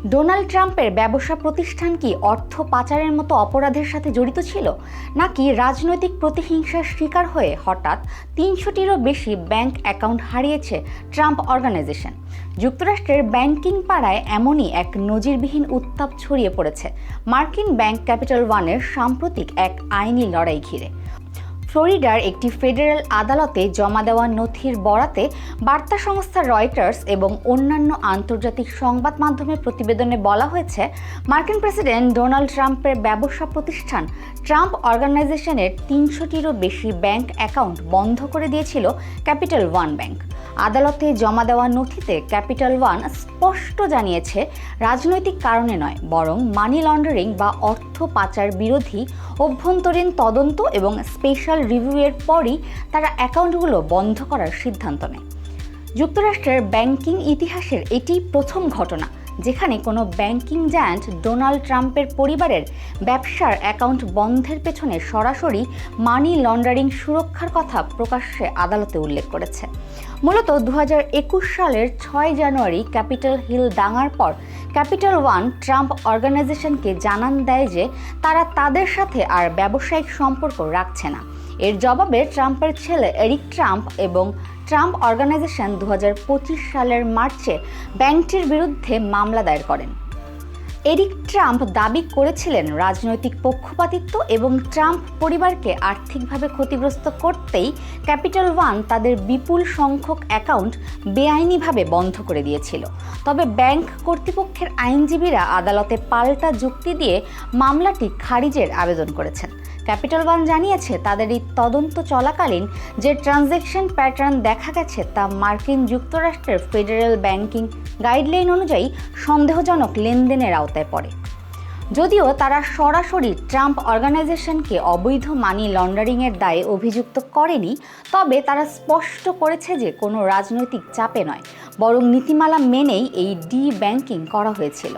Donald ট্রাম্পের ব্যবসা প্রতিষ্ঠান কি অর্থ পাচারের মতো অপরাধের সাথে জড়িত ছিল, নাকি রাজনৈতিক প্রতিহিংসার শিকার হয়ে হঠাৎ ৩০০টিরও বেশি ব্যাংক অ্যাকাউন্ট হারিয়েছে ট্রাম্প অর্গানাইজেশন? যুক্তরাষ্ট্রের ব্যাংকিং পাড়ায় এমনই এক নজিরবিহীন উত্তাপ ছড়িয়ে পড়েছে মার্কিন ব্যাংক ক্যাপিটাল ওয়ানের সাম্প্রতিক এক আইনি লড়াই ঘিরে। ফ্লোরিডার একটি ফেডারেল আদালতে জমা দেওয়া নথির বরাতে বার্তা সংস্থা রয়টার্স এবং অন্যান্য আন্তর্জাতিক সংবাদ মাধ্যমের প্রতিবেদনে বলা হয়েছে, মার্কিন প্রেসিডেন্ট ডোনাল্ড ট্রাম্পের ব্যবসা প্রতিষ্ঠান ট্রাম্প অর্গানাইজেশনের ৩০০টিরও বেশি ব্যাংক অ্যাকাউন্ট বন্ধ করে দিয়েছিল ক্যাপিটাল ওয়ান ব্যাংক। আদালতে জমা দেওয়া নথিতে ক্যাপিটাল ওয়ান স্পষ্ট জানিয়েছে, রাজনৈতিক কারণে নয়, বরং মানি লন্ডারিং বা অর্থ পাচার বিরোধী অভ্যন্তরীণ তদন্ত এবং স্পেশাল রিভিউয়ের পরই তারা অ্যাকাউন্টগুলো বন্ধ করার সিদ্ধান্ত নেয়। যুক্তরাষ্ট্রের ব্যাংকিং ইতিহাসের এটি প্রথম ঘটনা যেখানে কোনো ব্যাংকিং জায়ান্ট ডোনাল্ড ট্রাম্পের পরিবারের ব্যবসার অ্যাকাউন্ট বন্ধের পেছনে সরাসরি মানি লন্ডারিং সুরক্ষার কথা প্রকাশ্যে আদালতে উল্লেখ করেছে। মূলত ২০২১ সালের ৬ জানুয়ারি ক্যাপিটাল হিল দাঙ্গার পর ক্যাপিটাল ওয়ান ট্রাম্প অর্গানাইজেশনকে জানান দেয় যে তারা তাদের সাথে আর ব্যবসায়িক সম্পর্ক রাখছে না। এর জবাবে ট্রাম্পের ছেলে এরিক ট্রাম্প এবং ট্রাম্প অর্গানাইজেশন ২০২৫ সালের মার্চে ব্যাংকটির বিরুদ্ধে মামলা দায়ের করেন। এরিক ট্রাম্প দাবি করেছিলেন, রাজনৈতিক পক্ষপাতিত্ব এবং ট্রাম্প পরিবারকে আর্থিকভাবে ক্ষতিগ্রস্ত করতেই ক্যাপিটাল ওয়ান তাদের বিপুল সংখ্যক অ্যাকাউন্ট বেআইনিভাবে বন্ধ করে দিয়েছিল। তবে ব্যাংক কর্তৃপক্ষের আইনজীবীরা আদালতে পাল্টা যুক্তি দিয়ে মামলাটি খারিজের আবেদন করেছেন। ক্যাপিটাল ওয়ান জানিয়েছে, তাদের এই তদন্ত চলাকালীন যে ট্রানজ্যাকশন প্যাটার্ন দেখা গেছে তা মার্কিন যুক্তরাষ্ট্রের ফেডারেল ব্যাংকিং গাইডলাইন অনুযায়ী সন্দেহজনক লেনদেনের আওতায় পড়ে। যদিও তারা সরাসরি ট্রাম্প অর্গানাইজেশনকে অবৈধ মানি লন্ডারিংয়ের দায়ে অভিযুক্ত করেনি, তবে তারা স্পষ্ট করেছে যে কোনো রাজনৈতিক চাপে নয়, বরং নীতিমালা মেনেই এই ডি ব্যাংকিং করা হয়েছিল।